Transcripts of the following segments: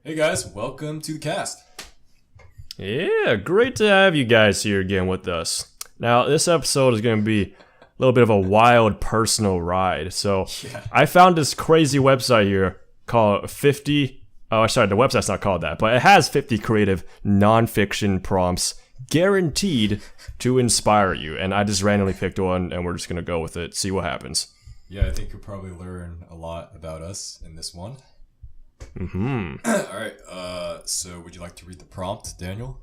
Hey guys, welcome to the cast. Yeah, great to have you guys here again with us. Now, this episode is going to be a little bit of a wild personal ride. So, I found this crazy website here called 50. Oh, sorry, the website's not called that, but it has 50 creative nonfiction prompts guaranteed to inspire you. And I just randomly picked one, and we're just going to go with it, see what happens. Yeah, I think you'll probably learn a lot about us in this one. Mm-hmm. All right, so would you like to read the prompt, Daniel?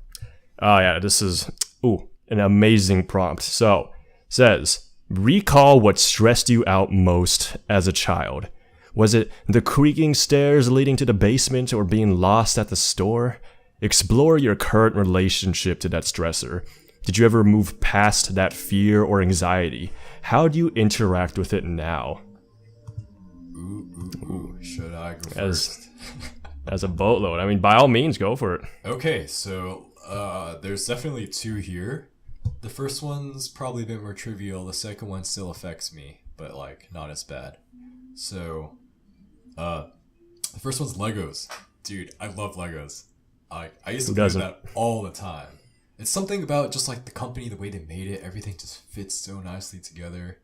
Oh, yeah, this is an amazing prompt. So, it says, recall what stressed you out most as a child. Was it the creaking stairs leading to the basement or being lost at the store? Explore your current relationship to that stressor. Did you ever move past that fear or anxiety? How do you interact with it now? Ooh. Should I go first? As a boatload. I mean, by all means, go for it. Okay, so there's definitely two here. The first one's probably a bit more trivial. The second one still affects me, but like not as bad. So, the first one's Legos. Dude, I love Legos. I used to play that all the time. It's something about just like the company, the way they made it, everything just fits so nicely together.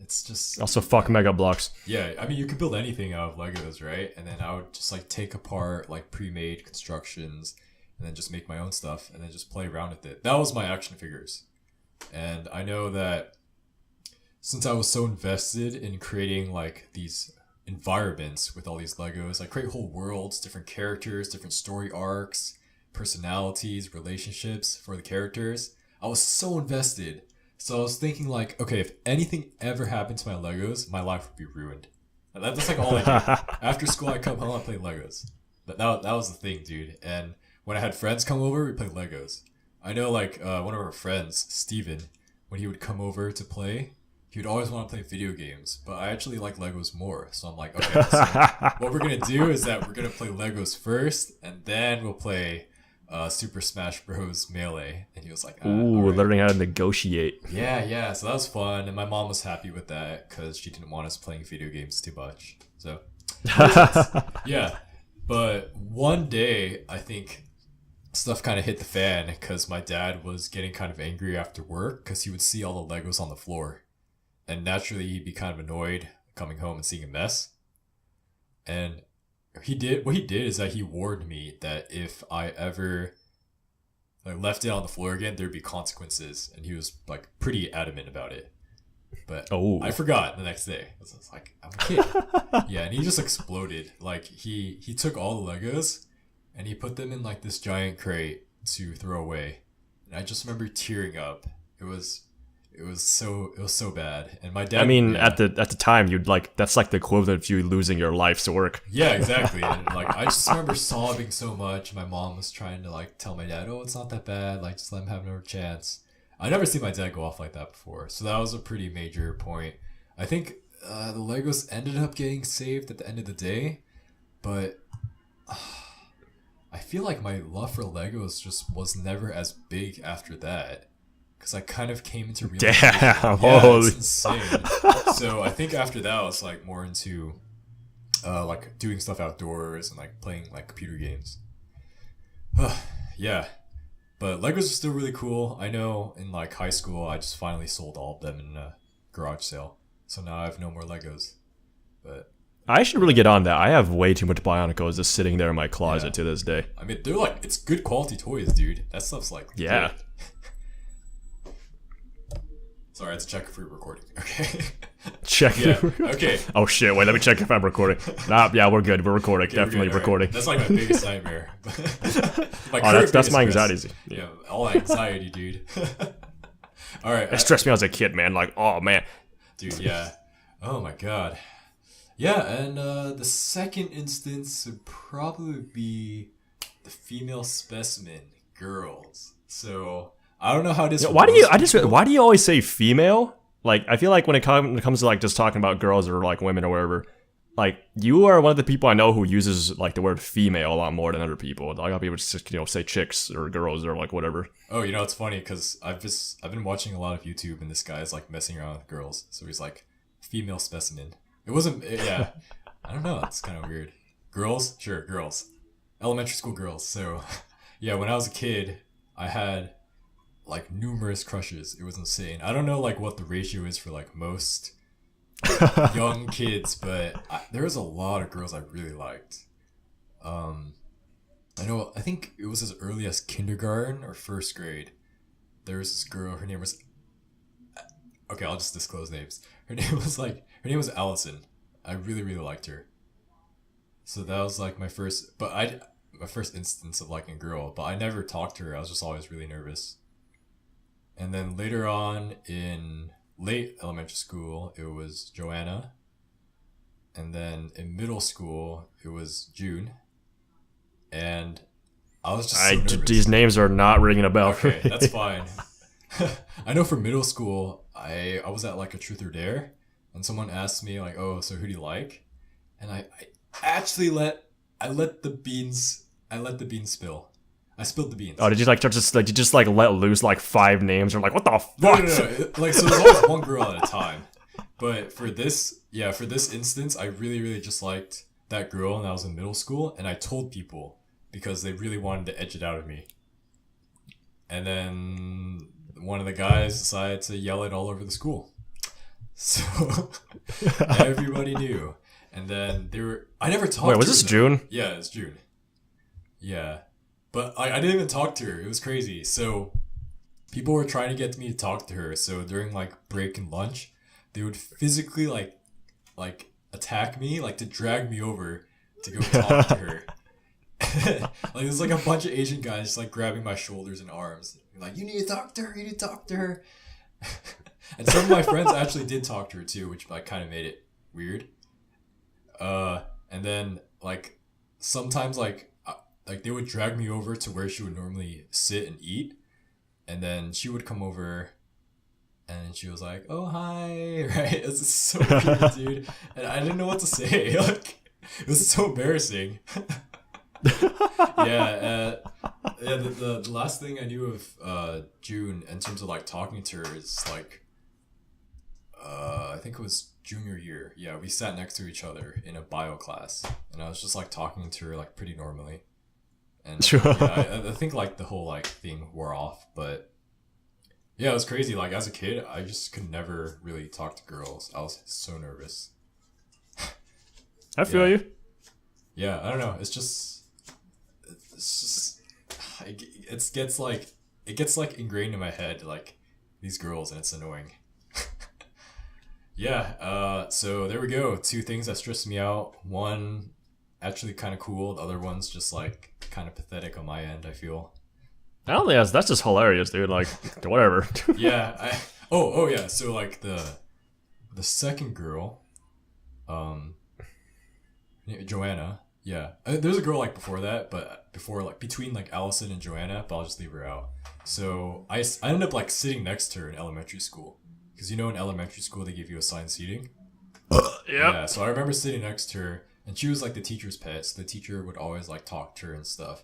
It's just... Also, fuck Mega Bloks. Yeah, I mean, you could build anything out of Legos, right? And then I would just like take apart like pre-made constructions and then just make my own stuff and then just play around with it. That was my action figures. And I know that since I was so invested in creating like these environments with all these Legos, I create whole worlds, different characters, different story arcs, personalities, relationships for the characters. I was so invested. So I was thinking like, okay, if anything ever happened to my Legos, my life would be ruined. And that's like all I did. After school, I come home, I play Legos. That was the thing, dude. And when I had friends come over, we played Legos. I know like one of our friends, Steven, when he would come over to play, he would always want to play video games. But I actually like Legos more. So I'm like, okay, so what we're going to do is that we're going to play Legos first, and then we'll play Super Smash Bros. Melee. And he was like, ooh, right. Learning how to negotiate. Yeah, so that was fun. And my mom was happy with that because she didn't want us playing video games too much. So, yeah. But one day, I think stuff kind of hit the fan because my dad was getting kind of angry after work because he would see all the Legos on the floor. And naturally, he'd be kind of annoyed coming home and seeing a mess. And what he did is that he warned me that if I ever like left it on the floor again, there'd be consequences, and he was like pretty adamant about it. But I forgot the next day. I was like, I'm a kid. Yeah, and he just exploded. Like he took all the Legos and he put them in like this giant crate to throw away. And I just remember tearing up. It was so bad. And my dad, I mean, at the time, you'd like, that's like the equivalent of you losing your life's work. Yeah, exactly. And like, I just remember sobbing so much. My mom was trying to like tell my dad, oh, it's not that bad. Like, just let him have another chance. I never seen my dad go off like that before. So that was a pretty major point. I think the Legos ended up getting saved at the end of the day. But I feel like my love for Legos just was never as big after that. Because I kind of came into realization. Damn, yeah, holy. it's insane. So I think after that, I was like more into like doing stuff outdoors and like playing like computer games. Yeah, but Legos are still really cool. I know in like high school, I just finally sold all of them in a garage sale. So now I have no more Legos. But I should really get on that. I have way too much Bionicles just sitting there in my closet to this day. I mean, they're like, it's good quality toys, dude. That stuff's like, yeah. Good. Sorry, I had to check if we were recording. Okay. Check. Yeah. Okay. Oh shit! Wait, let me check if I'm recording. Nah, yeah, we're good. We're recording. Okay, definitely we're good. recording. Right. That's like my biggest nightmare. That's my anxiety. Yeah, all anxiety, dude. All right. It stressed me out as a kid, man. Like, oh man. Dude, yeah. Oh my god. Yeah, and the second instance would probably be the female specimen girls. So I don't know how this. Why do you always say female? Like, I feel like when it comes to like just talking about girls or like women or whatever, like you are one of the people I know who uses like the word female a lot more than other people. Like, a lot of people just say chicks or girls or like whatever. Oh, it's funny because I've been watching a lot of YouTube and this guy's like messing around with girls, so he's like female specimen. It wasn't. Yeah, I don't know. It's kind of weird. Girls, sure, girls. elementary school girls. So, yeah, when I was a kid, I had like numerous crushes. It was insane. I don't know like what the ratio is for like most young kids, but there was a lot of girls I really liked. I think it was as early as kindergarten or first grade. There was this girl. Her name was. Okay, I'll just disclose names. Her name was Allison. I really really liked her. So that was like my first instance of liking a girl, but I never talked to her. I was just always really nervous. And then later on in late elementary school, it was Joanna. And then in middle school, it was June. And I was just so nervous. These names are not ringing a bell. Okay, that's fine. I know for middle school, I was at like a truth or dare, and someone asked me like, "Oh, so who do you like?" And I actually let the beans spill. I spilled the beans. Oh, did you like just like let loose like 5 names or like what the fuck? No. Like so, there's always one girl at a time. But for this instance, I really really just liked that girl, and I was in middle school, and I told people because they really wanted to edge it out of me. And then one of the guys decided to yell it all over the school, so everybody knew. And then I never talked. Wait, was this June? Yeah, it's June. Yeah. But I didn't even talk to her. It was crazy. So people were trying to get me to talk to her. So during like break and lunch, they would physically like attack me, like to drag me over to go talk to her. Like there's like a bunch of Asian guys just like grabbing my shoulders and arms. Like, you need to talk to her, you need to talk to her. And some of my friends actually did talk to her too, which like kind of made it weird. And then like sometimes like they would drag me over to where she would normally sit and eat, and then she would come over, and she was like, "Oh hi," right? It's just so weird, dude. And I didn't know what to say. Like, it was so embarrassing. Yeah. The last thing I knew of June in terms of like talking to her is like, I think it was junior year. Yeah, we sat next to each other in a bio class, and I was just like talking to her like pretty normally. And sure. Yeah, I think like the whole like thing wore off, but yeah, it was crazy. Like as a kid, I just could never really talk to girls. I was so nervous. I feel you. Yeah, I don't know. It gets like ingrained in my head, like these girls, and it's annoying. Yeah. So there we go. 2 things that stress me out. One, actually kind of cool. The other one's just like kind of pathetic on my end, I feel. I don't think that's just hilarious, dude. Like, whatever. Yeah. Oh yeah. So like the second girl, Joanna. Yeah. There's a girl like before that, but before like between like Allison and Joanna, but I'll just leave her out. So I ended up like sitting next to her in elementary school, because in elementary school they give you assigned seating. Yeah. So I remember sitting next to her. And she was like the teacher's pet, so the teacher would always like talk to her and stuff.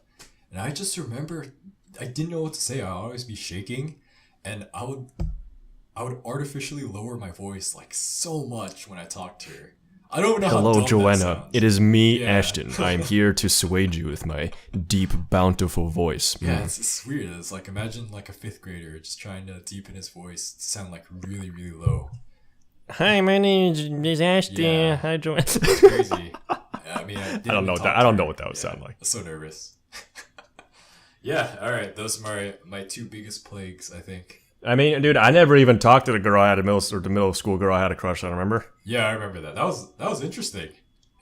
And I just remember I didn't know what to say. I'd always be shaking, and I would artificially lower my voice like so much when I talked to her. I don't know how Hello, dumb Joanna. that sounds. It is me, Yeah. Ashton. I am here to sway you with my deep, bountiful voice. Yeah, it's weird. It's like imagine like a 5th grader just trying to deepen his voice to sound like really, really low. Hi, my name is Ashton. Yeah. Hi, Joanna. It's crazy. I mean, I don't know what that would sound like. I'm so nervous. Yeah, all right. Those are my 2 biggest plagues, I think. I mean, dude, I never even talked to the girl I had the middle school girl I had a crush on. Remember? Yeah, I remember that. That was interesting.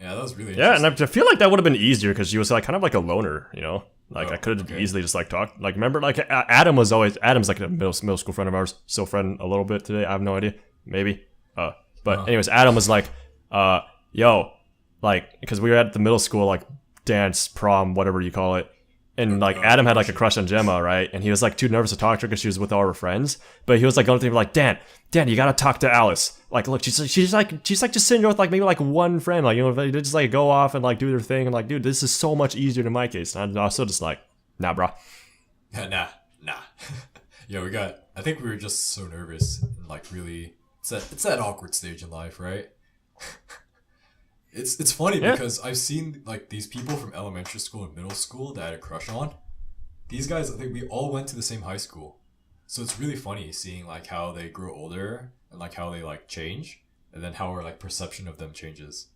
Yeah, that was really Yeah, interesting. and I feel like that would have been easier because she was like kind of like a loner, you know. Like Oh, I could have okay. easily just like talked. Like remember, like Adam's like a middle school friend of ours. Still friend a little bit today. I have no idea. Maybe. But anyways, Adam was like, yo, like, because we were at the middle school like dance prom, whatever you call it. And like Adam had like a crush on Gemma, right? And he was like too nervous to talk to her because she was with all her friends. But he was like going to me like, Dan, you gotta talk to Alice. Like, look, she's just sitting there with like maybe like one friend, like, you know, they just like go off and like do their thing. And like, dude, this is so much easier in my case. And I was still just like, nah, bro. Nah. Yeah, I think we were just so nervous and like really. It's that awkward stage in life, right? It's funny because I've seen like these people from elementary school and middle school that I had a crush on. These guys, I think we all went to the same high school, so it's really funny seeing like how they grow older and like how they like change, and then how our like perception of them changes,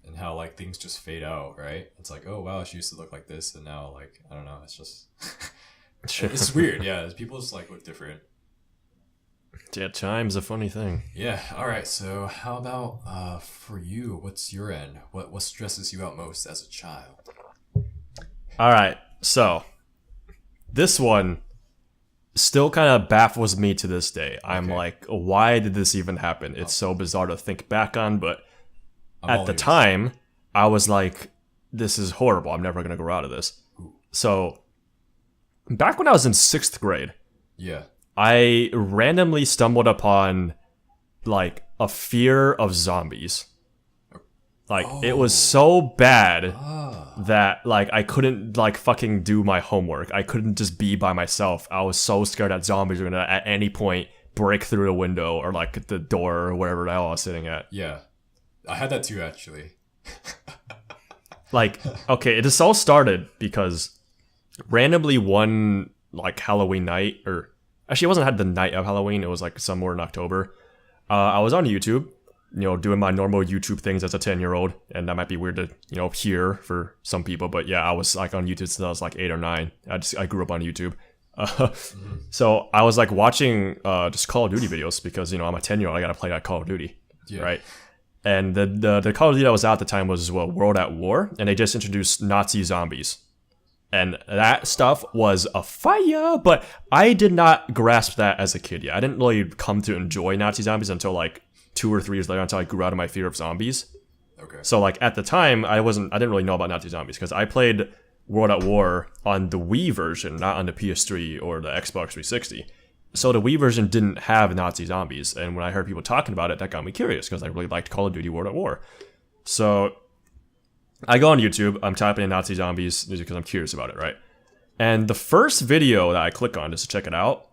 and how like things just fade out. Right? It's like, oh wow, she used to look like this, and now like I don't know. It's just it's weird. Yeah, people just like look different. Yeah, time's a funny thing. Yeah. All right. So how about for you? What's your end? What stresses you out most as a child? All right. So this one still kind of baffles me to this day. I'm like, why did this even happen? It's so bizarre to think back on, but at the time, I was like, this is horrible. I'm never gonna grow out of this. So back when I was in 6th grade, I randomly stumbled upon like a fear of zombies. Like it was so bad that like I couldn't like fucking do my homework. I couldn't just be by myself. I was so scared that zombies were gonna at any point break through the window or like the door or wherever the hell I was sitting at. Yeah, I had that too actually. Like, okay, it just all started because randomly one like Halloween night, or actually it wasn't had the night of Halloween, it was like somewhere in October. I was on YouTube, you know, doing my normal YouTube things as a 10-year-old, and that might be weird to, you know, hear for some people, but yeah, I was like on YouTube since I was like 8 or 9. I grew up on YouTube. So I was like watching just Call of Duty videos because, you know, I'm a 10-year-old, I gotta play that Call of Duty, right? And the Call of Duty that was out at the time was World at War, and they just introduced Nazi zombies. And that stuff was a fire, but I did not grasp that as a kid yet. I didn't really come to enjoy Nazi zombies until like 2 or 3 years later, until I grew out of my fear of zombies. Okay. So like at the time, I didn't really know about Nazi zombies because I played World at War on the Wii version, not on the PS3 or the Xbox 360. So the Wii version didn't have Nazi zombies, and when I heard people talking about it, that got me curious because I really liked Call of Duty World at War. So I go on YouTube, I'm typing in Nazi zombies because I'm curious about it, right? And the first video that I click on just to check it out,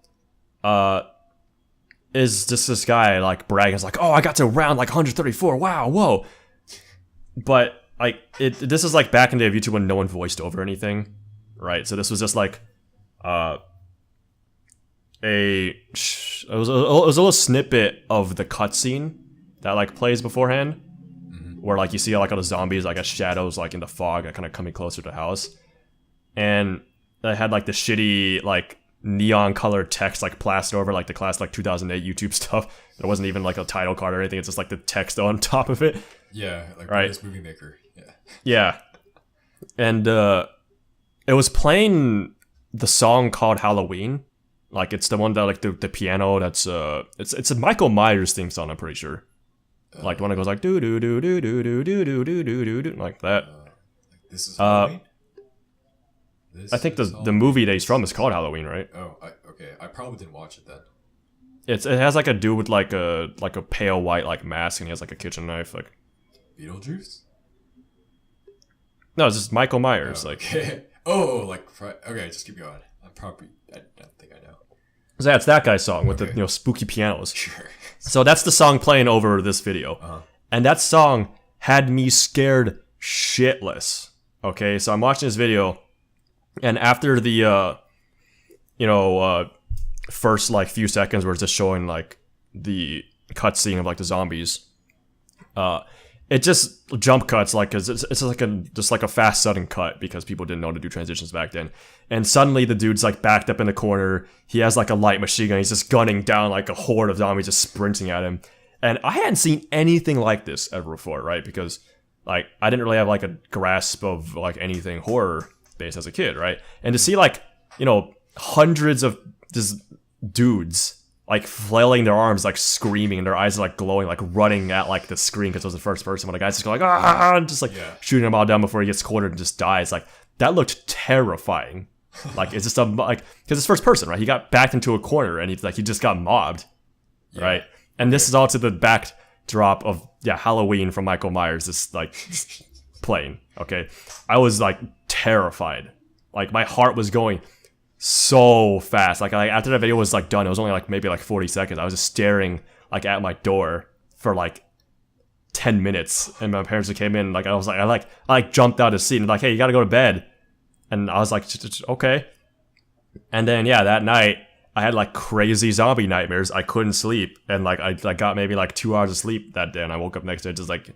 is just this guy like bragging. It's like, oh, I got to round like 134. Wow, whoa. But like this is like back in the day of YouTube when no one voiced over anything, right? So this was just like it was a little snippet of the cutscene that like plays beforehand, where like you see like all the zombies like as shadows like in the fog, like kind of coming closer to the house, and I had like the shitty like neon colored text like plastered over like the class like 2008 YouTube stuff. There wasn't even like a title card or anything. It's just like the text on top of it. Yeah, like right. Movie Maker. Yeah. Yeah, and it was playing the song called Halloween. Like it's the one that like the piano. That's it's a Michael Myers theme song. I'm pretty sure. Like the one that goes like do do do do do do do do do do do like that. This is Halloween? I think the movie that he's from is called Halloween, right? Oh, okay. I probably didn't watch it then. It has like a dude with like a pale white like mask, and he has like a kitchen knife. Like Beetlejuice? No, it's just Michael Myers. Oh, like okay. Okay, just keep going. I don't think I know. So yeah, it's that guy's song with the spooky pianos. Sure. So that's the song playing over this video, and that song had me scared shitless. Okay, so I'm watching this video, and after the first like few seconds where it's just showing like the cutscene of like the zombies, it just jump cuts like it's like a fast sudden cut because people didn't know how to do transitions back then. And suddenly the dude's like backed up in the corner. He has like a light machine gun. He's just gunning down like a horde of zombies just sprinting at him. And I hadn't seen anything like this ever before, right? Because like I didn't really have like a grasp of like anything horror based as a kid, right? And to see like, hundreds of just dudes like flailing their arms, like screaming, and their eyes are like glowing, like running at like the screen because it was the first person. When the guys just go like and just like shooting him all down before he gets cornered and just dies. Like that looked terrifying. Like it's just because it's first person, right? He got backed into a corner and he just got mobbed, right? And this is all to the backdrop of Halloween from Michael Myers, just like playing. Okay, I was like terrified. Like my heart was going so fast. Like after that video was like done, it was only like maybe like 40 seconds. I was just staring like at my door for like 10 minutes, and my parents came in. Like I jumped out of the seat and like, hey, you gotta go to bed. And I was like, okay. And then yeah, that night I had like crazy zombie nightmares. I couldn't sleep, and like I got maybe like 2 hours of sleep that day, and I woke up next day just like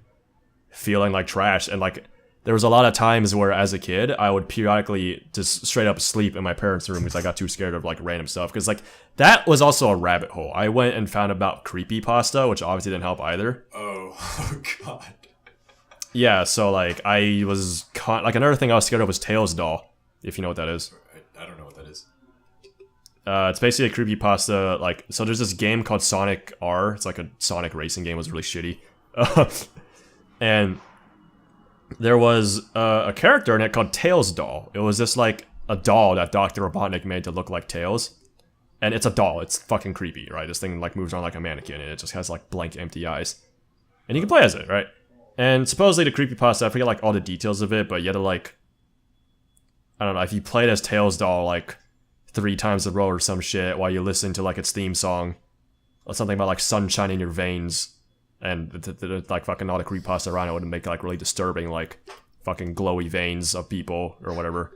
feeling like trash. And like there was a lot of times where as a kid I would periodically just straight up sleep in my parents' room because I got too scared of like random stuff. Because like that was also a rabbit hole. I went and found about creepypasta, which obviously didn't help either. Oh god. Yeah, so like I was like another thing I was scared of was Tails doll, if you know what that is. I don't know what that is. It's basically a creepypasta. Like, so there's this game called Sonic R. It's like a Sonic racing game. It was really shitty. And there was a character in it called Tails doll. It was just like a doll that Dr. Robotnik made to look like Tails. And it's a doll. It's fucking creepy, right? This thing like moves around like a mannequin, and it just has like blank empty eyes. And you can play as it, right? And supposedly the creepypasta, I forget like all the details of it, but you had to like, I don't know, if you played as Tails doll like 3 times in a row or some shit while you listen to like its theme song, or something about like sunshine in your veins, and like fucking all the creepypasta around it would make like really disturbing like fucking glowy veins of people or whatever.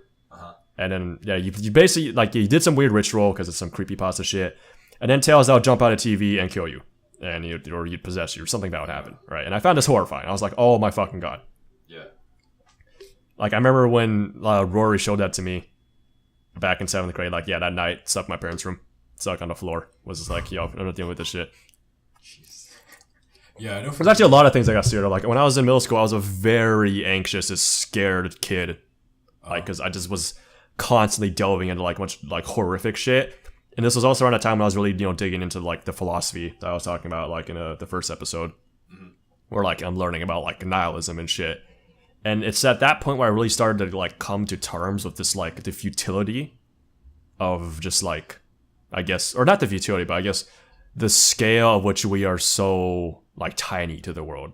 And then yeah, you basically like you did some weird ritual because it's some creepypasta shit, and then Tails would jump out of TV and kill you. And you'd possess you, or something that would happen, right? And I found this horrifying. I was like, oh my fucking god. Yeah. Like, I remember when Rory showed that to me back in 7th grade. Like, yeah, that night, stuck in my parents' room, stuck on the floor. Was just like, yo, I'm not dealing with this shit. Jeez. Yeah, I know. There's actually a lot of things I got scared of. Like, when I was in middle school, I was a very anxious, scared kid. Like, because I just was constantly delving into, like, much, like, horrific shit. And this was also around a time when I was really, digging into, like, the philosophy that I was talking about, like, in the first episode. Where, like, I'm learning about, like, nihilism and shit. And it's at that point where I really started to, like, come to terms with this, like, the futility of just, like, I guess, or not the futility, but I guess the scale of which we are so, like, tiny to the world.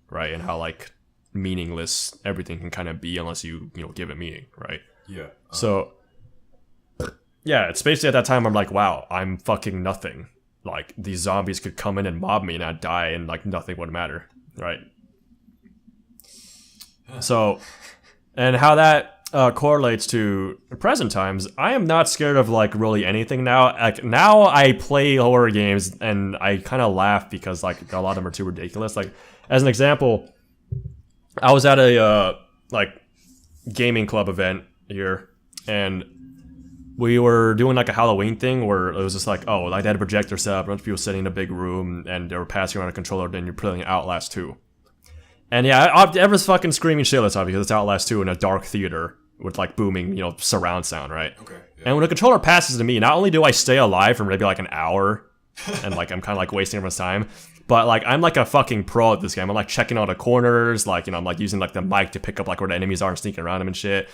Right? And how, like, meaningless everything can kind of be unless you, give it meaning, right? Yeah. So... yeah, it's basically at that time I'm like, wow, I'm fucking nothing. Like, these zombies could come in and mob me and I'd die and, like, nothing would matter, right? So, and how that correlates to present times, I am not scared of, like, really anything now. Like, now I play horror games and I kind of laugh because, like, a lot of them are too ridiculous. Like, as an example, I was at a, like, gaming club event here, and we were doing like a Halloween thing where it was just like, oh, like they had a projector set up, a bunch of people sitting in a big room, and they were passing around a controller, then you're playing Outlast 2. And yeah, everyone's fucking screaming shitless on because it's Outlast 2 in a dark theater with like booming, surround sound, right? Okay. Yeah. And when a controller passes to me, not only do I stay alive for maybe like an hour, and like I'm kind of like wasting everyone's time, but like I'm like a fucking pro at this game. I'm like checking all the corners, like, I'm like using like the mic to pick up like where the enemies are and sneaking around them and shit.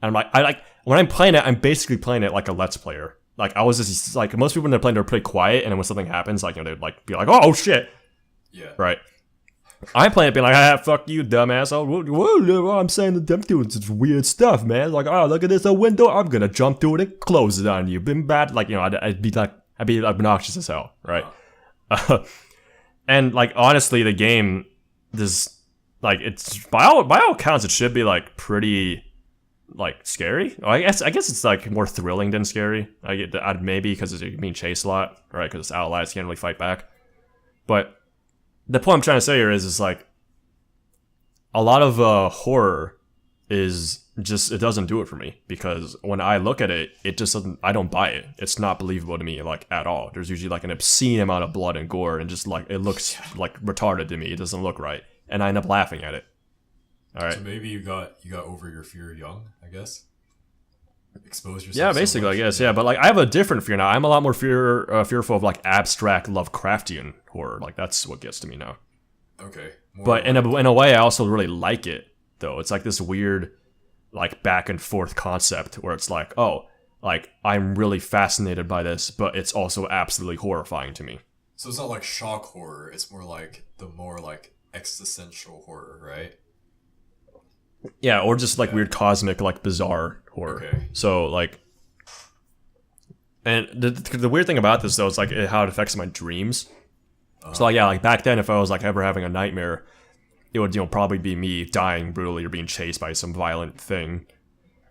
And I'm like, when I'm playing it, I'm basically playing it like a Let's Player. Like, I was just, like, most people when they're playing, they're pretty quiet, and then when something happens, like, they'd, like, be like, oh, shit. Yeah. Right. I'm playing it being like, fuck you, dumbass. I'm saying them doing such weird stuff, man. Like, oh, look at this window. I'm gonna jump through it and close it on you. Been bad. Like, I'd be obnoxious as hell, right? And, like, honestly, the game, like, it's, by all accounts, it should be, like, pretty... like scary. I guess it's like more thrilling than scary. I get that maybe because it's being chased a lot, right? Because it's Outlast, you can't really fight back. But the point I'm trying to say here is like a lot of horror is just, it doesn't do it for me, because when I look at it, it just doesn't. I don't buy it. It's not believable to me, like, at all. There's usually like an obscene amount of blood and gore, and just like it looks like retarded to me. It doesn't look right, and I end up laughing at it. All right. So maybe you got over your fear young, I guess. Expose yourself. Yeah, basically, I guess. Yeah, but like I have a different fear now. I'm a lot more fearful of like abstract Lovecraftian horror. Like that's what gets to me now. Okay. But in a way, I also really like it though. It's like this weird, like back and forth concept where it's like, oh, like I'm really fascinated by this, but it's also absolutely horrifying to me. So it's not like shock horror. It's more like the more like existential horror, right? Yeah, or just like weird cosmic, like bizarre horror. Okay. So like, and the weird thing about this though is like how it affects my dreams. So like, yeah, like back then, if I was like ever having a nightmare, it would probably be me dying brutally or being chased by some violent thing.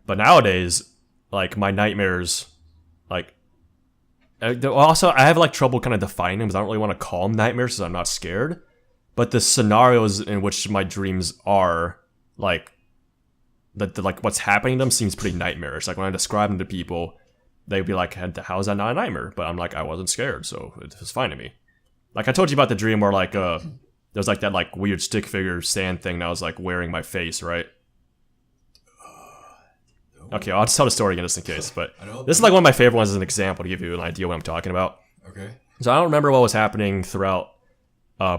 But nowadays, like my nightmares, like also I have like trouble kind of defining them because I don't really want to call them nightmares because I'm not scared. But the scenarios in which my dreams are like like what's happening to them seems pretty nightmarish. Like when I describe them to people, they'd be like, "How is that not a nightmare?" But I'm like, I wasn't scared, so it was fine to me. Like I told you about the dream where like there was like that like weird stick figure sand thing that was like wearing my face, right? Okay, I'll just tell the story again just in case. But this is like one of my favorite ones as an example to give you an idea what I'm talking about. Okay. So I don't remember what was happening throughout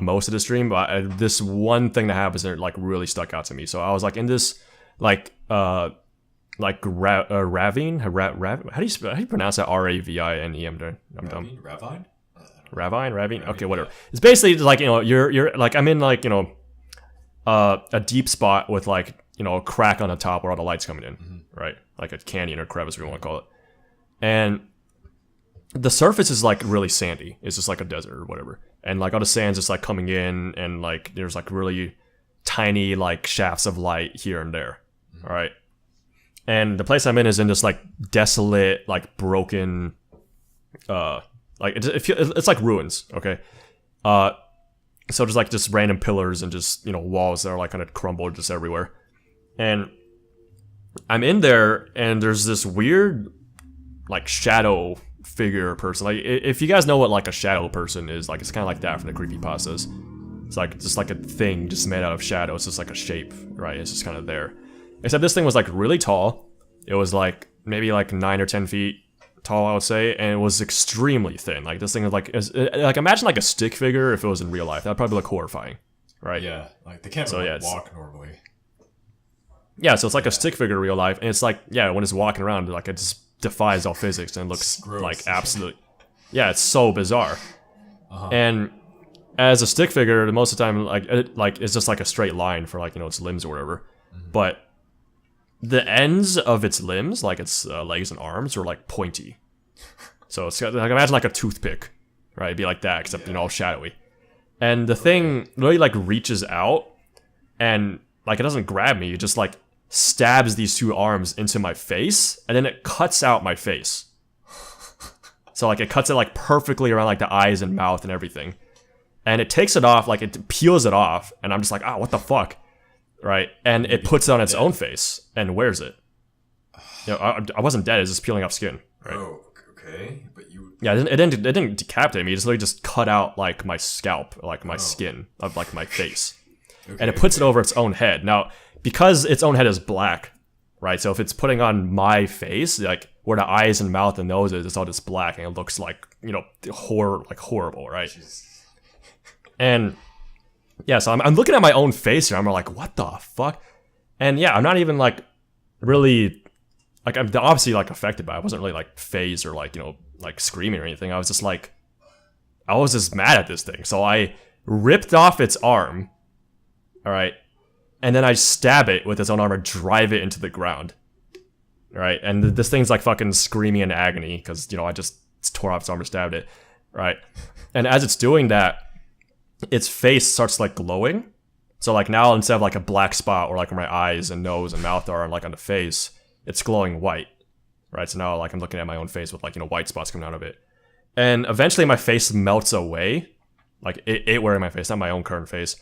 most of the stream, but this one thing that happens that like really stuck out to me. So I was like in this like ravine. How do you pronounce that? Ravine. I'm dumb. Ravine. Ravine. Okay, whatever. It's basically like you're like I'm in like a deep spot with like a crack on the top where all the light's coming in, right? Like a canyon or crevice, whatever you want to call it. And the surface is like really sandy. It's just like a desert or whatever. And like all the sand's just like coming in, and like there's like really tiny like shafts of light here and there. All right. And the place I'm in is in this like desolate, like broken, like it's like ruins. Okay. So there's like just random pillars and just walls that are like kind of crumbled just everywhere. And I'm in there, and there's this weird like shadow figure person. Like if you guys know what like a shadow person is, like it's kind of like that from the creepypastas. It's like just like a thing just made out of shadow. It's just like a shape, right? It's just kind of there. Except this thing was like really tall. It was like maybe like 9 or 10 feet tall, I would say, and it was extremely thin. Like this thing was like imagine like a stick figure if it was in real life. That'd probably look horrifying, right? Yeah, like they can't really walk normally. Yeah, so it's like a stick figure in real life, and it's like when it's walking around, like it just defies all physics and looks like absolute. Yeah, it's so bizarre. And as a stick figure, most of the time, like it's just like a straight line for like its limbs or whatever, but the ends of its limbs, like its legs and arms, are like pointy. So it's like imagine like a toothpick, right? It'd be like that, except all shadowy. And the thing really like reaches out, and like it doesn't grab me. It just like stabs these two arms into my face, and then it cuts out my face. So like it cuts it like perfectly around like the eyes and mouth and everything. And it takes it off, like it peels it off, and I'm just like, what the fuck? Right? And it puts it on its own face and wears it. I wasn't dead, it's just peeling off skin. Right? Oh, okay. But you... Yeah, it didn't decapitate me, it just literally just cut out like my scalp, like my skin of like my face. Okay, and it puts it over its own head. Now, because its own head is black, right? So if it's putting on my face, like where the eyes and mouth and nose is, it's all just black, and it looks like horrible, right? Jeez. And yeah, so I'm looking at my own face here. I'm like, what the fuck? And yeah, I'm not even like really like I'm obviously like affected by it. I wasn't really like phased or like like screaming or anything. I was just mad at this thing. So I ripped off its arm. All right. And then I stab it with its own arm and drive it into the ground. All right. And this thing's like fucking screaming in agony because, I just tore off its arm and stabbed it. Right. And as it's doing that, its face starts like glowing. So like now instead of like a black spot where like where my eyes and nose and mouth are like on the face, it's glowing white. Right. So now like I'm looking at my own face with like, white spots coming out of it. And eventually my face melts away. Like it wearing my face, not my own current face.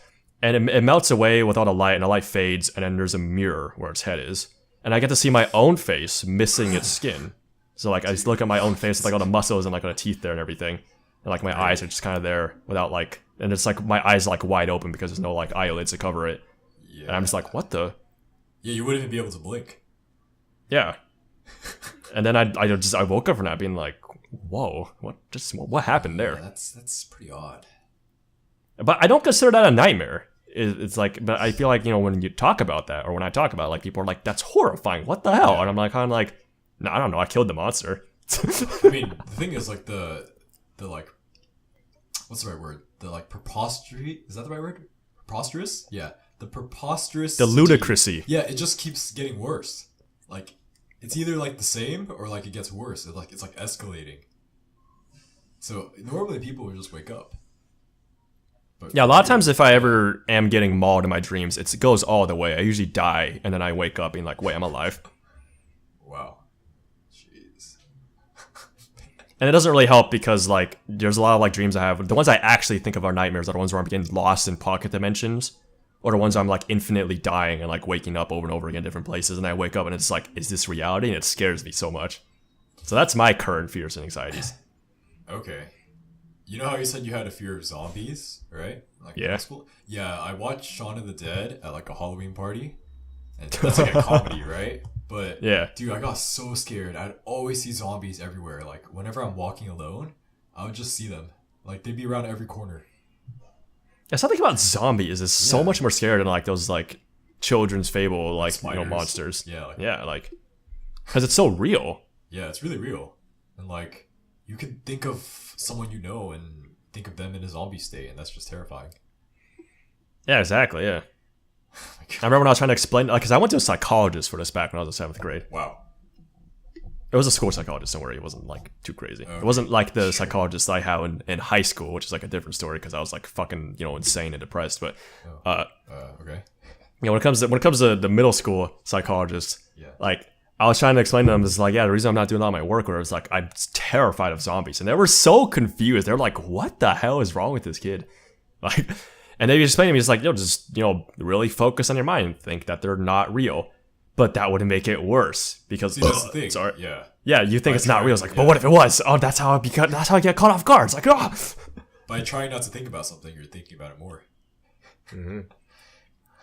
And it melts away with all the light, and the light fades, and then there's a mirror where its head is. And I get to see my own face missing its skin. So, like, I just look at my own face with, like, all the muscles and, like, all the teeth there and everything. And, like, my eyes are just kind of there without, like... And it's, like, my eyes are, like, wide open because there's no, like, eyelids to cover it. Yeah. And I'm just like, what the... Yeah, you wouldn't even be able to blink. Yeah. And then I woke up from that being like, whoa, what happened there? Yeah, that's pretty odd. But I don't consider that a nightmare. It's like, but I feel like, when you talk about that, or when I talk about it, like, people are like, that's horrifying, what the hell? Yeah. And I'm like, kind of like, no, I don't know, I killed the monster. I mean, the thing is, like, the like, what's the right word? The, like, preposterous, is that the right word? Preposterous? Yeah. The preposterous. The ludicrousy. Yeah, it just keeps getting worse. Like, it's either, like, the same, or, like, it gets worse. It's like escalating. So, normally people would just wake up. But Yeah, a lot of times if I ever am getting mauled in my dreams, it goes all the way. I usually die, and then I wake up being like, wait, I'm alive. Wow. Jeez. And it doesn't really help because, like, there's a lot of, like, dreams I have. The ones I actually think of are nightmares are the ones where I'm getting lost in pocket dimensions. Or the ones I'm, like, infinitely dying and, like, waking up over and over again in different places. And I wake up and it's like, is this reality? And it scares me so much. So that's my current fears and anxieties. Okay. You know how you said you had a fear of zombies, right? Like Yeah. middle school? Yeah, I watched Shaun of the Dead at, like, a Halloween party. And that's like a comedy, right? But, Yeah. dude, I got so scared. I'd always see zombies everywhere. Like, whenever I'm walking alone, I would just see them. Like, they'd be around every corner. Yeah, something about zombies is so much more scary than, like, those, like, children's fable, like, Spiders. monsters. Yeah. Like, because it's so real. Yeah, it's really real. And, like, you could think of someone you know and think of them in a zombie state, and that's just terrifying. Yeah, exactly, yeah. I remember when I was trying to explain, like, because I went to a psychologist for this back when I was in 7th grade. Wow. It was a school psychologist, don't worry, it wasn't, like, too crazy. Okay. It wasn't like the psychologist I had in high school, which is, like, a different story, because I was, like, fucking, insane and depressed, but, Okay. when it comes to the middle school psychologist, Yeah. like, I was trying to explain to them, it's like, yeah, the reason I'm not doing all my work, or it's like, I'm terrified of zombies, and they were so confused, they were like, what the hell is wrong with this kid? Like, and they just explained to me, just like, just, really focus on your mind and think that they're not real. But that would make it worse because See, that's the thing. sorry. Yeah, you think it's not real. It's like, yeah. but what if it was? Oh, that's how I get caught off guard. It's like, oh. By trying not to think about something, you're thinking about it more. Well,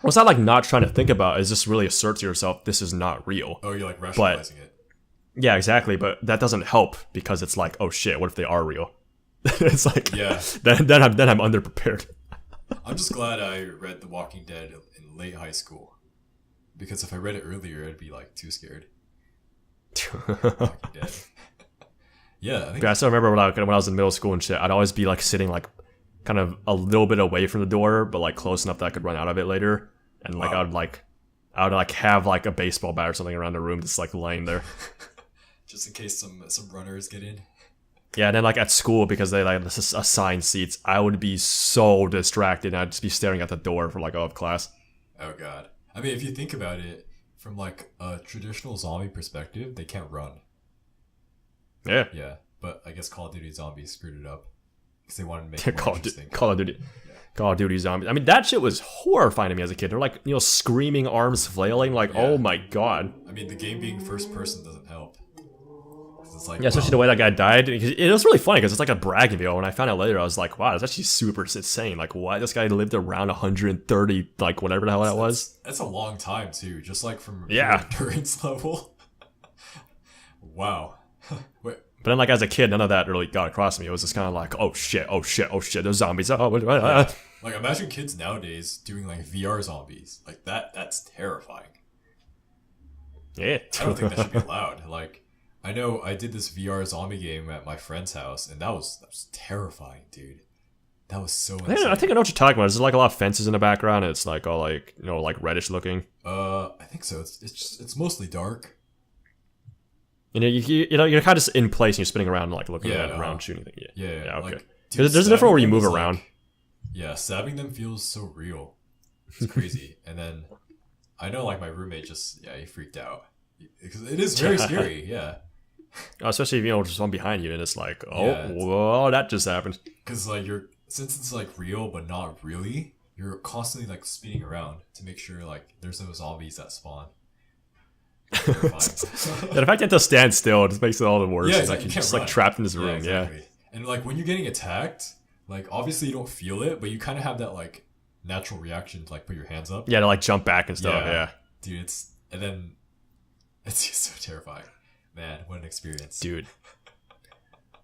it's not like not trying to think about it. It's just really assert to yourself, this is not real. Oh, you're like rationalizing it. Yeah, exactly. But that doesn't help because it's like, oh shit, what if they are real? It's like, Yeah. Then I'm underprepared. I'm just glad I read The Walking Dead in late high school. Because if I read it earlier, I'd be like too scared. Walking Dead. Yeah, I think. Yeah, I still remember when I was in middle school and shit, I'd always be like sitting like kind of a little bit away from the door, but like close enough that I could run out of it later. And like Wow. I would like have like a baseball bat or something around the room just like laying there. Just in case some runners get in. Yeah, and then like at school, because they like assigned seats, I would be so distracted. I'd just be staring at the door for like all of class. Oh god. I mean, if you think about it, from like a traditional zombie perspective, they can't run. Yeah. Yeah, but I guess Call of Duty Zombies screwed it up. Because they wanted to make it more Call interesting. of Duty Zombies. I mean, that shit was horrifying to me as a kid. They're like, screaming, arms flailing, like, Yeah. oh my god. I mean, the game being first person doesn't help. 'Cause it's like, Yeah, especially the way that guy died. It was really funny because it's like a bragging video. When I found out later, I was like, wow, that's actually super insane. Like, why this guy lived around 130, like, whatever the hell that was. That's a long time, too. Just like from Yeah. your endurance level. Wow. Wait, But then, like, as a kid, none of that really got across to me. It was just kind of like, oh shit, there's zombies. like imagine kids nowadays doing like VR zombies. Like that's terrifying. Yeah. I don't think that should be allowed. Like, I know I did this VR zombie game at my friend's house, and that was terrifying, dude. That was so insane. I think I know what you're talking about. There's like a lot of fences in the background. And it's like all like, like reddish looking. I think so. It's mostly dark. You're kind of just in place and you're spinning around and like looking around shooting things. Yeah. Okay. Like, dude, There's a different where you stabbing move them is, around. like- yeah, stabbing them feels so real. It's crazy. And then I know, like, my roommate he freaked out because it is very scary. Yeah, Especially if just one behind you and it's like, Yeah, whoa, that just happened. because like since it's like real but not really, you're constantly like spinning around to make sure like there's no zombies that spawn. Terrifying. Yeah, the fact that to stand still just makes it all the worse. Yeah, It's like you you're can't just run. like trapped in this room. Yeah. exactly. And like when you're getting attacked, like obviously you don't feel it, but you kind of have that like natural reaction to like put your hands up. Yeah, to like jump back and stuff. Yeah. Dude, it's just so terrifying. Man, what an experience. Dude.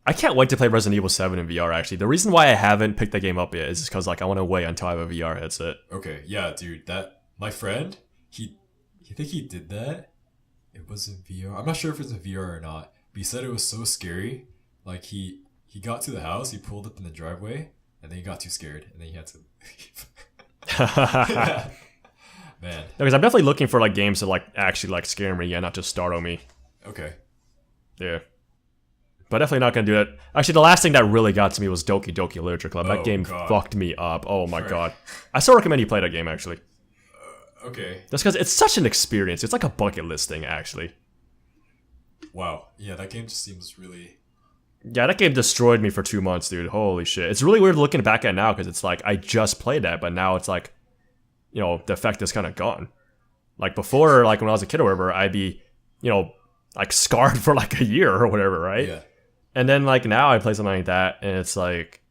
I can't wait to play Resident Evil 7 in VR, actually. The reason why I haven't picked that game up yet is because like I want to wait until I have a VR headset. Okay, yeah, dude, my friend, he think he did that. It was in VR. I'm not sure if it's in VR or not, but he said it was so scary. Like he got to the house, he pulled up in the driveway, and then he got too scared, and then he had to leave. Man. Because I'm definitely looking for like games that like actually like scare me, not just startle me. Okay. Yeah. But definitely not gonna do that. Actually, the last thing that really got to me was Doki Doki Literature Club. That game fucked me up. Oh my god. I still recommend you play that game, actually. Okay. Just because it's such an experience. It's like a bucket list thing, actually. Wow. Yeah, that game just seems really... Yeah, that game destroyed me for 2 months, dude. Holy shit. It's really weird looking back at now, because it's like, I just played that, but now it's like, you know, the effect is kind of gone. Like before, like when I was a kid or whatever, I'd be, you know, like scarred for like a year or whatever, right? Yeah. And then like now I play something like that, and it's like,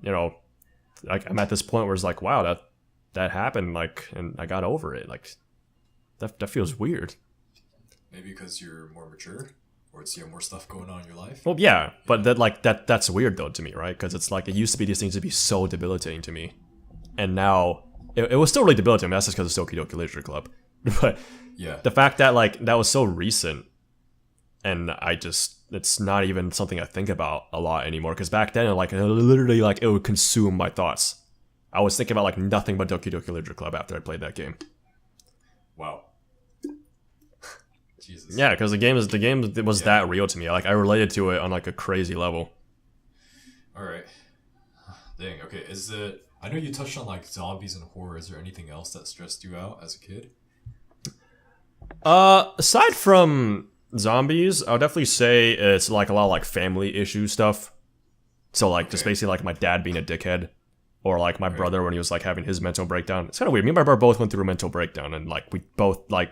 you know, like I'm at this point where it's like, wow, that happened, like, and I got over it. Like, that feels weird. Maybe because you're more mature, or it's, you have more stuff going on in your life. Well, yeah, but that's weird though to me, right? Because it's like it used to be these things to be so debilitating to me, and now it was still really debilitating. I mean, that's just because of Doki Doki Literature Club, but yeah, the fact that like that was so recent, and it's not even something I think about a lot anymore. Because back then, like literally, like it would consume my thoughts. I was thinking about like nothing but Doki Doki Literature Club after I played that game. Wow. Jesus. Yeah, because the game was that real to me. Like I related to it on like a crazy level. All right. Dang. Okay. I know you touched on like zombies and horror. Is there anything else that stressed you out as a kid? Aside from zombies, I would definitely say it's like a lot of like family issue stuff. So like just basically like my dad being a dickhead. Or like my brother when he was like having his mental breakdown. It's kind of weird. Me and my brother both went through a mental breakdown, and like we both like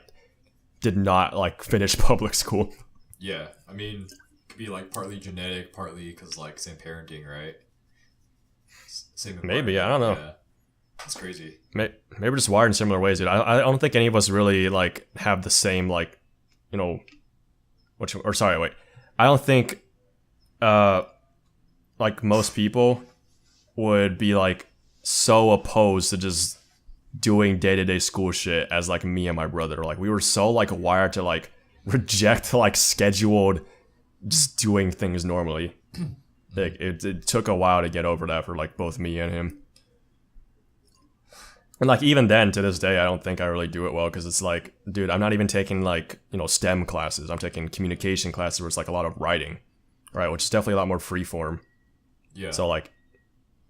did not like finish public school. Yeah, I mean, it could be like partly genetic, partly because like same parenting, right? Same. Maybe, I don't know. Yeah, that's crazy. Maybe we're just wired in similar ways, dude. I don't think any of us really like have the same like, you know, I don't think like most people would be like so opposed to just doing day-to-day school shit as like me and my brother. Like we were so like wired to like reject like scheduled just doing things normally. Like it took a while to get over that for like both me and him. And like even then to this day I don't think I really do it well, because it's like, dude, I'm not even taking like, you know, STEM classes. I'm taking communication classes where it's like a lot of writing, right, which is definitely a lot more free form. Yeah. So like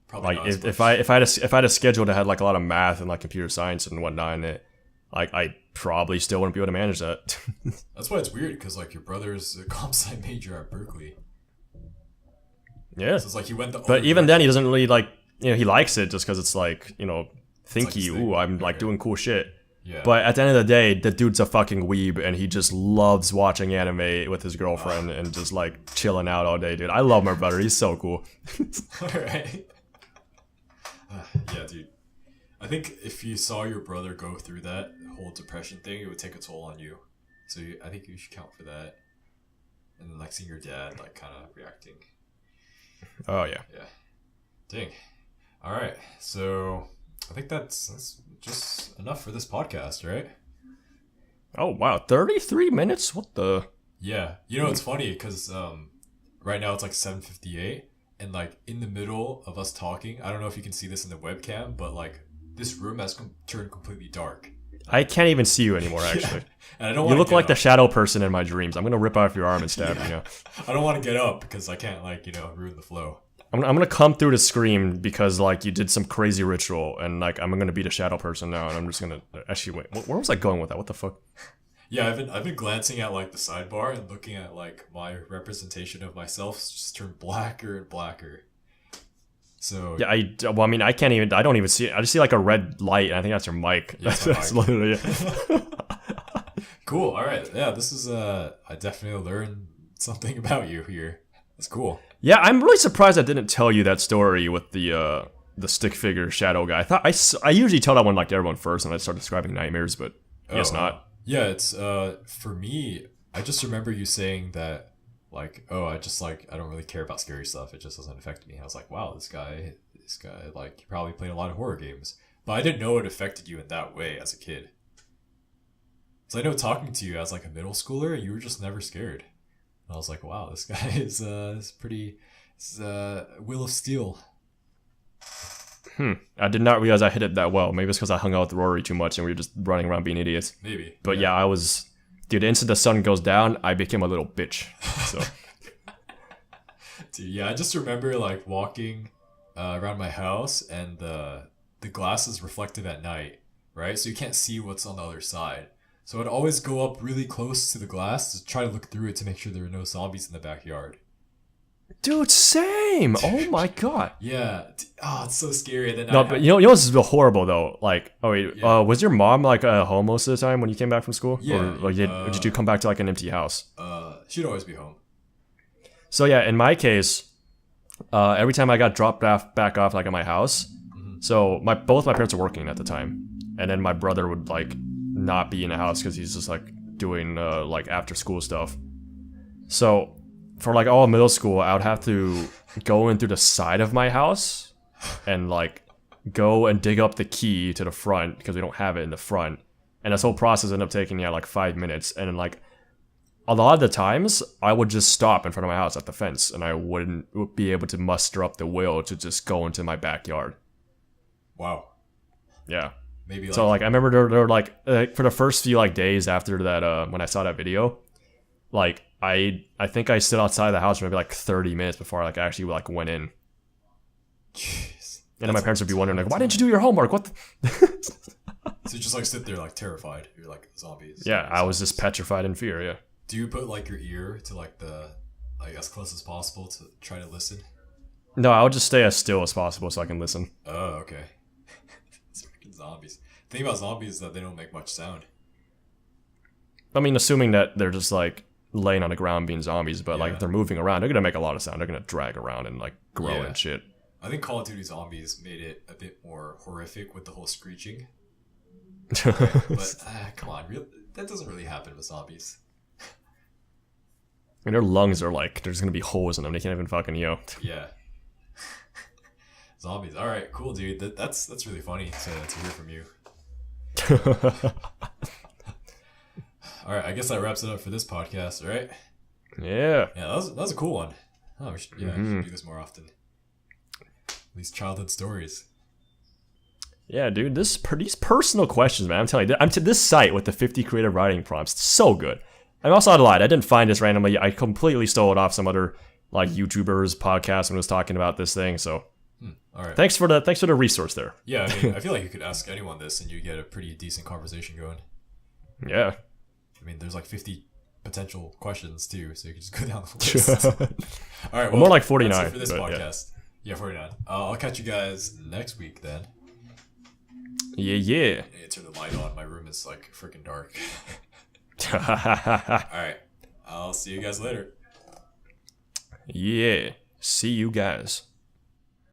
probably like if I had a schedule that had like a lot of math and like computer science and whatnot in it, like I probably still wouldn't be able to manage that. That's why it's weird, because like your brother's a comp sci major at Berkeley. Yeah. So it's like he went the. But even then, he doesn't really like, you know, he likes it just because it's like, you know, thinky. Like ooh, I'm like doing cool shit. Yeah. But at the end of the day, the dude's a fucking weeb, and he just loves watching anime with his girlfriend and just like chilling out all day, dude. I love my brother. He's so cool. All right. Yeah, dude. I think if you saw your brother go through that whole depression thing, it would take a toll on you. So I think you should count for that. And then like seeing your dad like kind of reacting. Oh yeah. Yeah. Dang. All right. So I think that's just enough for this podcast, right? Oh wow, 33 minutes? What the? Yeah. You know, it's funny because right now it's like 7:58. And like in the middle of us talking, I don't know if you can see this in the webcam, but like this room has turned completely dark. I can't even see you anymore, actually. And I don't. You look like the shadow person in my dreams. I'm gonna rip off your arm and stab you. Know? I don't want to get up because I can't like ruin the flow. I'm gonna come through the scream because like you did some crazy ritual, and like I'm gonna be the shadow person now, and I'm just gonna actually wait. Where was I going with that? What the fuck? Yeah, I've been glancing at like the sidebar and looking at like my representation of myself just turned blacker and blacker. So yeah, I mean I don't even see it. I just see like a red light, and I think that's your mic. Yeah, that's mic. literally it. Cool. All right. Yeah, this is I definitely learned something about you here. That's cool. Yeah, I'm really surprised I didn't tell you that story with the stick figure shadow guy. I thought I usually tell that one like to everyone first, and I start describing nightmares, but I guess not. Yeah, it's for me, I just remember you saying that like, oh, I don't really care about scary stuff. It just doesn't affect me. I was like, wow, this guy like he probably played a lot of horror games. But I didn't know it affected you in that way as a kid. So I know talking to you as like a middle schooler, you were just never scared. And I was like, wow, this guy is pretty will of steel. I did not realize I hit it that well. Maybe it's because I hung out with Rory too much and we were just running around being idiots. Maybe. But yeah, I was... Dude, the instant the sun goes down, I became a little bitch. So Dude, yeah, I just remember like walking around my house, and the glass is reflective at night, right? So you can't see what's on the other side. So I'd always go up really close to the glass to try to look through it to make sure there were no zombies in the backyard. Dude, same. Oh my god. Yeah. Oh, it's so scary. And then No, but you know what's horrible though? Like, oh wait, Yeah. was your mom like home most of the time when you came back from school? Yeah, Or like, did you come back to like an empty house? She'd always be home. So yeah, in my case, every time I got dropped off back off like at my house, so both my parents were working at the time, and then my brother would like not be in the house because he's just like doing like after school stuff. So for like all of middle school, I would have to go in through the side of my house and like go and dig up the key to the front because we don't have it in the front. And this whole process ended up taking like 5 minutes. And then like a lot of the times I would just stop in front of my house at the fence and I wouldn't be able to muster up the will to just go into my backyard. Wow. Yeah. Maybe like, So like I remember there were like for the first few like days after that when I saw that video, like I think I stood outside the house for maybe like 30 minutes before I like actually like went in. jeez. And then my parents would be wondering like, why didn't you do your homework? What? So you just like sit there like terrified. You're like zombies. Yeah, zombies, I was just zombies. petrified in fear. Yeah. Do you put like your ear to like the like as close as possible to try to listen? No, I would just stay as still as possible so I can listen. Oh, okay. It's freaking zombies. The thing about zombies is that they don't make much sound. I mean, assuming that they're just like laying on the ground being zombies, but like Yeah. if they're moving around, they're gonna make a lot of sound. They're gonna drag around and like grow Yeah. and shit. I think Call of Duty Zombies made it a bit more horrific with the whole screeching. But come on, that doesn't really happen with zombies. And their lungs are like, there's gonna be holes in them. They can't even fucking, Yeah. Zombies. All right, cool, dude. That's really funny to hear from you. All right, I guess that wraps it up for this podcast. All right. Yeah. Yeah, that was a cool one. Oh, we should do this more often. These childhood stories. Yeah, dude, these personal questions, man. I'm telling you, I'm to this site with the 50 creative writing prompts. It's so good. I'm also not lied. I didn't find this randomly. I completely stole it off some other like YouTubers podcast when I was talking about this thing. So, All right. thanks for the resource there. Yeah, I mean, I feel like you could ask anyone this and you get a pretty decent conversation going. Yeah. I mean, there's like 50 potential questions too, so you can just go down the list. All right, well, more like 49 that's it for this but podcast. Yeah, 49. I'll catch you guys next week then. Yeah. I need to turn the light on. My room is like freaking dark. Yeah. All right, I'll see you guys later. Yeah. See you guys.